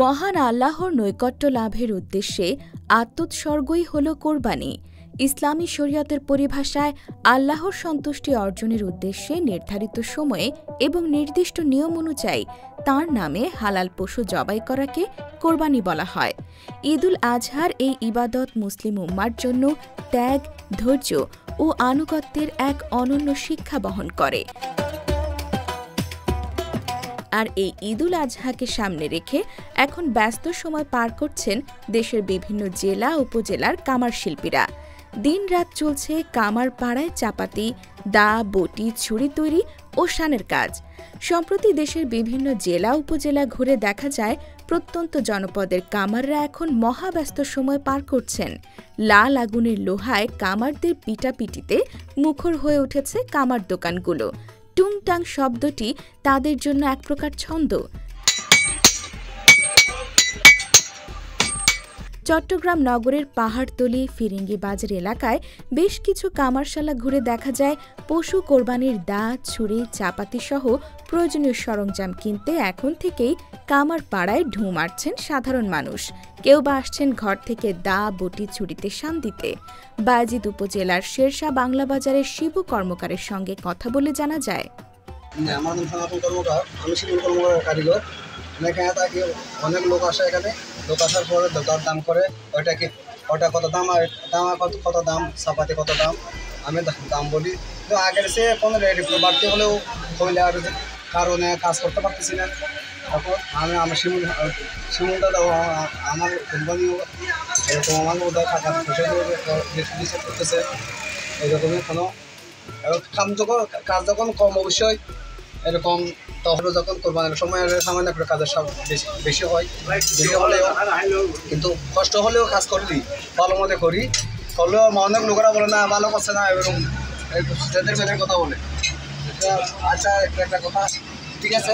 মহান আল্লাহর নৈকট্য লাভের উদ্দেশ্যে আত্মোৎসর্গই হল কোরবানি। ইসলামী শরিয়তের পরিভাষায় আল্লাহর সন্তুষ্টি অর্জনের উদ্দেশ্যে নির্ধারিত সময়ে এবং নির্দিষ্ট নিয়ম অনুযায়ী তাঁর নামে হালাল পশু জবাই করাকে কোরবানি বলা হয়। ঈদুল আজহার এই ইবাদত মুসলিম উম্মার জন্য ত্যাগ, ধৈর্য ও আনুগত্যের এক অনন্য শিক্ষা বহন করে। আর এই ঈদুল আজহাকে সামনে রেখে এখন ব্যস্ত সময় পার করছেন দেশের বিভিন্ন জেলা উপজেলার কামার শিল্পীরা। দিনরাত চলছে কামার পাড়ায় চাপাতি, দা, বটি, ছুরি তৈরি ও শানের কাজ। সম্প্রতি দেশের বিভিন্ন জেলা উপজেলা ঘুরে দেখা যায় প্রত্যন্ত জনপদের কামাররা এখন মহাব্যস্ত সময় পার করছেন। লাল আগুনের লোহায় কামারদের পিটাপিটিতে মুখর হয়ে উঠেছে কামার দোকানগুলো। টুংটাং শব্দটি তাদের জন্য এক প্রকার ছন্দ। চট্টগ্রাম নগরের পাহাড়তলী, ফিরিঙ্গি বাজার এলাকায় বেশ কিছু কামারশালা ঘুরে দেখা যায় পশু কোরবানির দা, ছুরি, চাপাতি সহ প্রয়োজনীয় সরঞ্জাম কিনতে এখন থেকেই কামার পাড়ায় ঢুঁ মারছেন সাধারণ মানুষ। কেউ বা আসছেন ঘর থেকে দা, বটি, ছুরিতে শান দিতে। বায়েজিদ উপজেলার শেরশাহ বাংলা বাজারের শিবু কর্মকারের সঙ্গে কথা বলে জানা যায়, আমার নাম সনাতন কর্মকার, আমি শিবু কর্মকারের কারিগর। এখানে থাকি, অনেক লোক আসে। এখানে লোক আসার পরে দাম করে ওটা কত দাম, আর কত দাম, চাপাতি কত দাম, আমি দাম বলি। তো আগের সে কোনো রেট একটু বাড়তি হলেও হইলে আর কারণে কাজ করতে পারতেছি না। তারপর আমার শিমুলটা দাও, আমার কোম্পানি এরকম আমার ওদের টাকা পয়সা করতেছে। এরকমই কোনো কাজ যখন কম অবশ্যই এরকম, তখন যখন কোরবানির সময় সামান্য করে কাজের সব বেশি হয়, বেশি হলেও কিন্তু কষ্ট হলেও কাজ করলি ভালো মতো করি, হলেও অনেক লোকেরা বলে না ভালো করছে না, এরকম সেদের কথা বলে। আচ্ছা, একটা কথা, ঠিক আছে।